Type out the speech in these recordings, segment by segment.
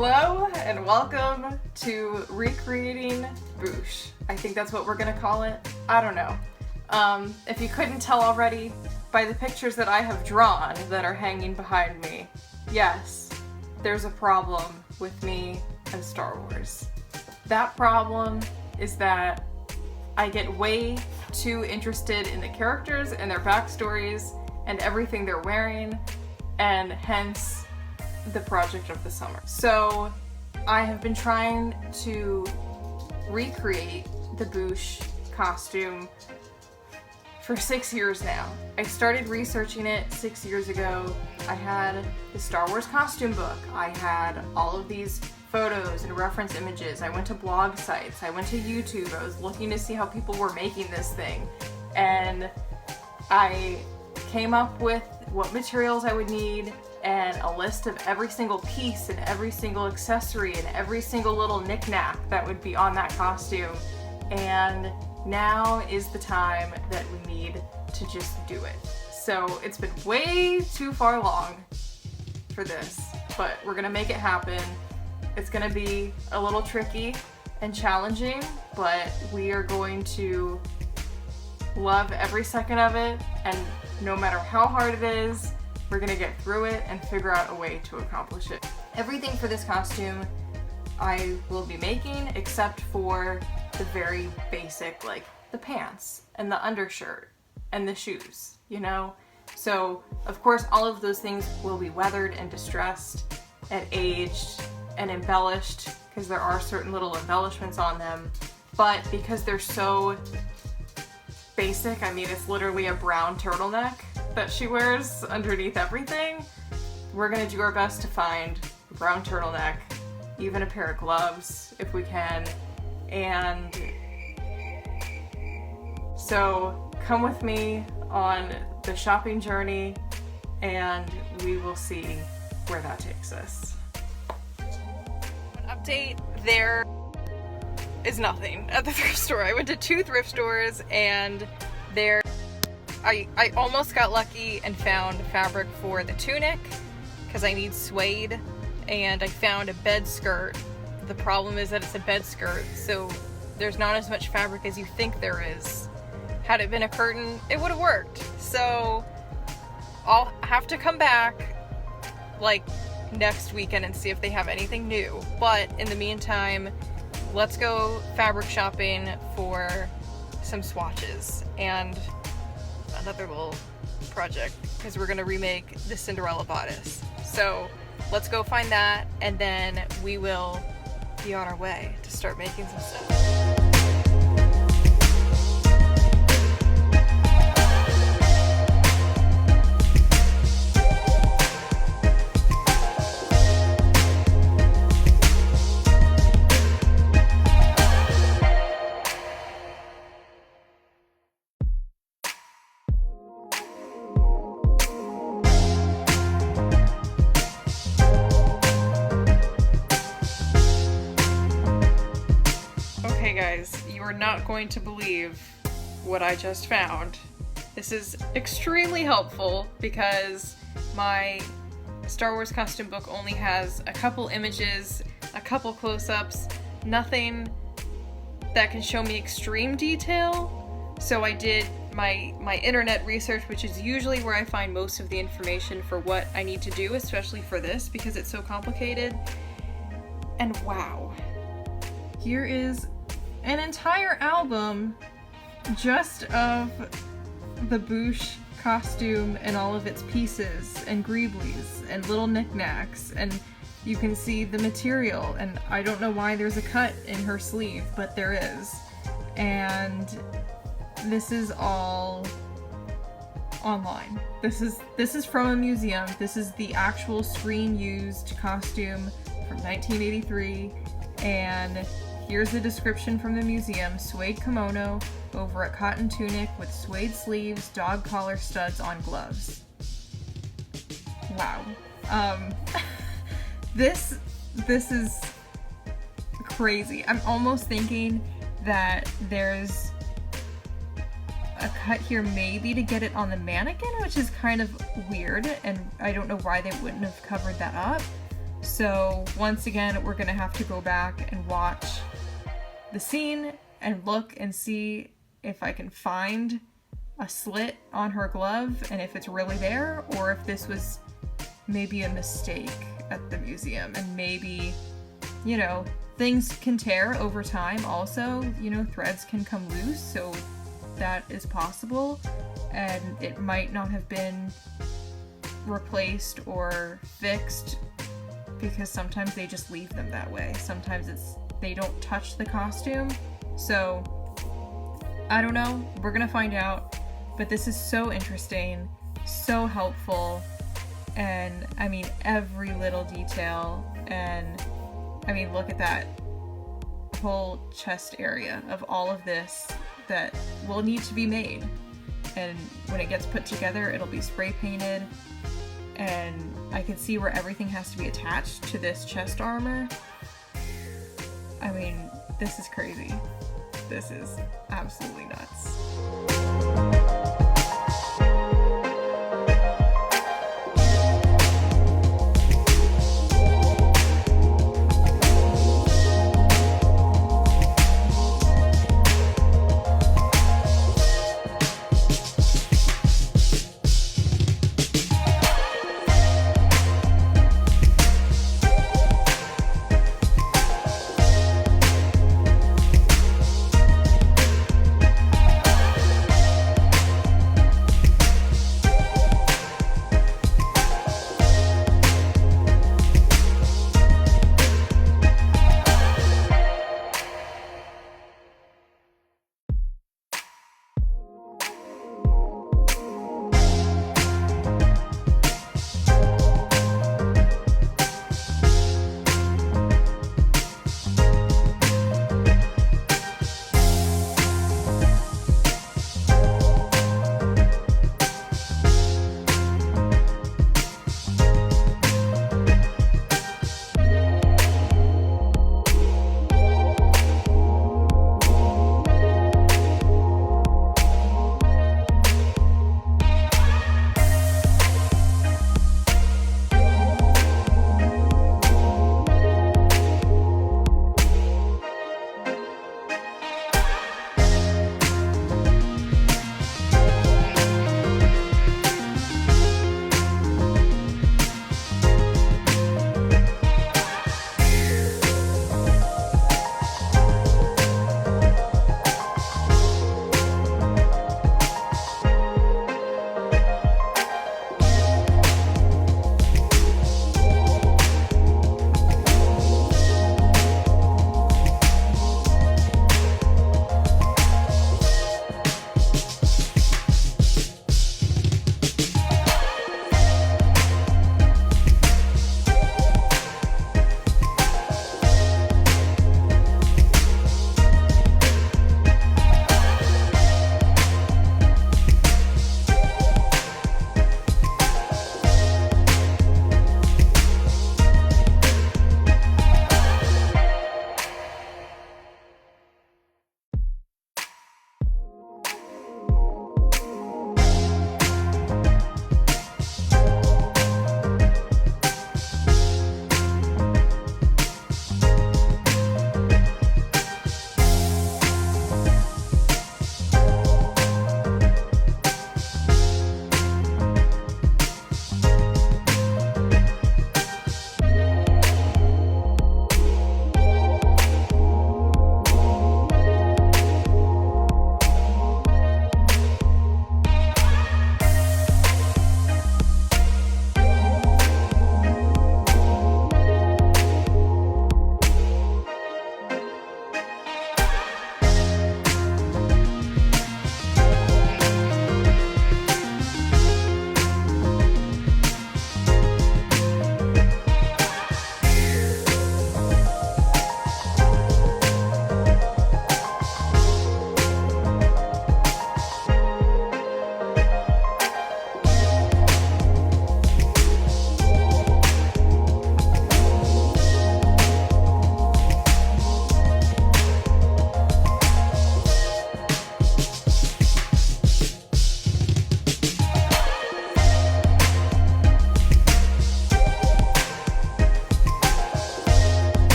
Hello and welcome to recreating Boushh. I think that's what we're gonna call it. I don't know. If you couldn't tell already by the pictures that I have drawn that are hanging behind me, yes, there's a problem with me and Star Wars. That problem is that I get way too interested in the characters and their backstories and everything they're wearing, and hence the project of the summer. So I have been trying to recreate the Boushh costume for 6 years now. I started researching it 6 years ago. I had the Star Wars costume book. I had all of these photos and reference images. I went to blog sites. I went to YouTube. I was looking to see how people were making this thing. And I came up with what materials I would need and a list of every single piece and every single accessory and every single little knick-knack that would be on that costume. And now is the time that we need to just do it. So it's been way too far long for this, but we're gonna make it happen. It's gonna be a little tricky and challenging, but we are going to love every second of it, and no matter how hard it is, we're gonna get through it and figure out a way to accomplish it. Everything for this costume I will be making except for the very basic, like the pants and the undershirt and the shoes, you know? So of course all of those things will be weathered and distressed and aged and embellished, because there are certain little embellishments on them, but because they're so basic, I mean it's literally a brown turtleneck that she wears underneath everything, we're gonna do our best to find a brown turtleneck, even a pair of gloves if we can, and so come with me on the shopping journey and we will see where that takes us. An update, there is nothing at the thrift store. I went to 2 thrift stores and I almost got lucky and found fabric for the tunic because I need suede, and I found a bed skirt. The problem is that it's a bed skirt, so there's not as much fabric as you think there is. Had it been a curtain, it would have worked. So I'll have to come back like next weekend and see if they have anything new. But in the meantime, let's go fabric shopping for some swatches and another little project, because we're gonna remake the Cinderella bodice. So let's go find that, and then we will be on our way to start making some stuff. Okay guys, you are not going to believe what I just found. This is extremely helpful because my Star Wars costume book only has a couple images, a couple close-ups, nothing that can show me extreme detail. So I did my internet research, which is usually where I find most of the information for what I need to do, especially for this because it's so complicated. And wow, here is an entire album just of the Boushh costume and all of its pieces and greeblies and little knickknacks, and you can see the material, and I don't know why there's a cut in her sleeve, but there is. And this is all online. This is from a museum. This is the actual screen used costume from 1983, and here's the description from the museum: suede kimono over a cotton tunic with suede sleeves, dog collar studs on gloves. Wow. This is crazy. I'm almost thinking that there's a cut here maybe to get it on the mannequin, which is kind of weird, and I don't know why they wouldn't have covered that up. So once again, we're gonna have to go back and watch the scene and look and see if I can find a slit on her glove and if it's really there, or if this was maybe a mistake at the museum. And maybe, you know, things can tear over time also, you know, threads can come loose, so that is possible, and it might not have been replaced or fixed because sometimes they just leave them that way. Sometimes they don't touch the costume. So I don't know, we're gonna find out, but this is so interesting, so helpful, and I mean every little detail. And I mean, look at that whole chest area of all of this that will need to be made, and when it gets put together it'll be spray painted, and I can see where everything has to be attached to this chest armor. I mean, this is crazy. This is absolutely nuts.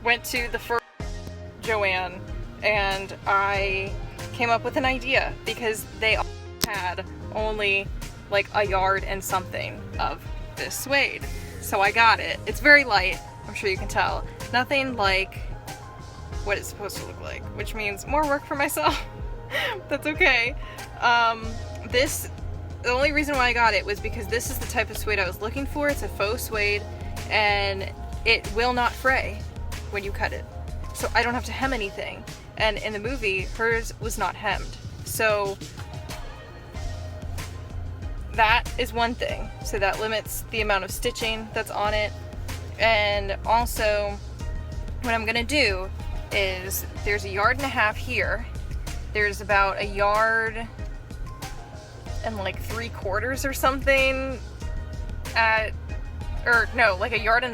went to the first Joann and I came up with an idea because they had only like a yard and something of this suede. So I got it. It's very light, I'm sure you can tell. Nothing like what it's supposed to look like, which means more work for myself. That's okay. The only reason why I got it was because this is the type of suede I was looking for. It's a faux suede and it will not fray when you cut it. So I don't have to hem anything. And in the movie, hers was not hemmed. So that is one thing. So that limits the amount of stitching that's on it. And also, what I'm gonna do is there's 1.5 yards here. There's about 1 yard and like 3/4 or something like 1.33 yards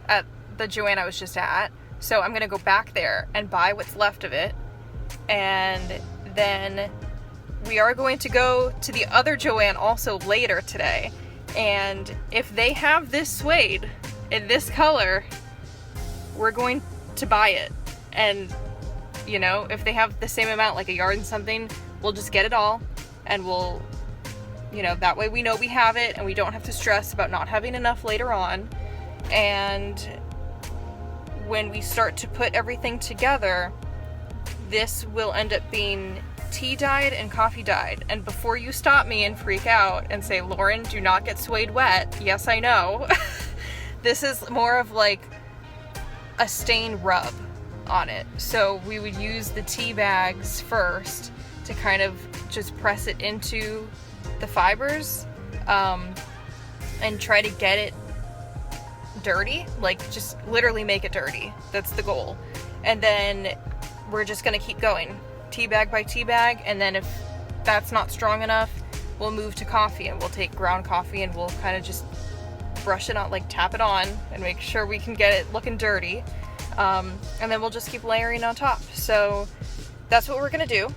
at the Joann I was just at. So I'm gonna go back there and buy what's left of it, and then we are going to go to the other Joann also later today, and if they have this suede in this color, we're going to buy it. And you know, if they have the same amount, like 1 yard and something, we'll just get it all, and we'll, you know, that way we know we have it and we don't have to stress about not having enough later on. And when we start to put everything together, this will end up being tea dyed and coffee dyed. And before you stop me and freak out and say, Lauren, do not get suede wet. Yes, I know. This is more of like a stain rub on it. So we would use the tea bags first to kind of just press it into the fibers, and try to get it dirty, like just literally make it dirty. That's the goal. And then we're just gonna keep going, tea bag by tea bag, and then if that's not strong enough, we'll move to coffee, and we'll take ground coffee and we'll kind of just brush it on, like tap it on and make sure we can get it looking dirty, and then we'll just keep layering on top. So that's what we're gonna do.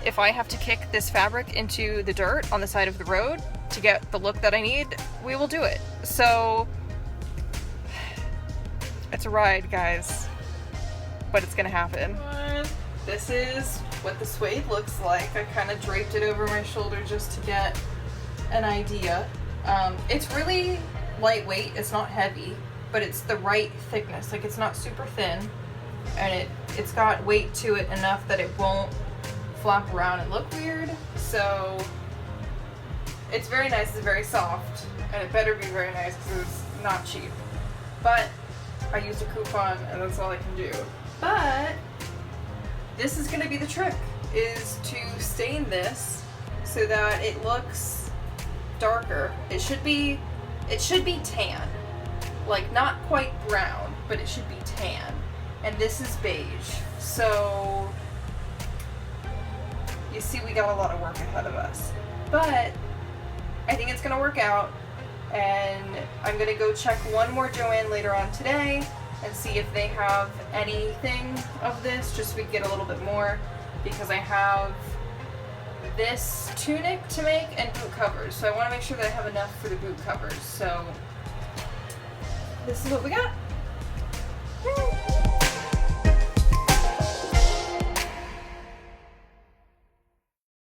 If I have to kick this fabric into the dirt on the side of the road to get the look that I need, we will do it. So it's a ride, guys, but it's gonna happen. This is what the suede looks like. I kind of draped it over my shoulder just to get an idea. It's really lightweight, it's not heavy, but it's the right thickness. Like, it's not super thin, and it's got weight to it enough that it won't flop around and look weird. So it's very nice, it's very soft, and it better be very nice because it's not cheap. But I used a coupon and that's all I can do. But this is gonna be the trick, is to stain this so that it looks darker. It should be tan. Like, not quite brown, but it should be tan. And this is beige. So you see, we got a lot of work ahead of us. But I think it's gonna work out, and I'm gonna go check one more Joann later on today and see if they have anything of this, just so we can get a little bit more, because I have this tunic to make and boot covers. So I wanna make sure that I have enough for the boot covers. So this is what we got. Woo!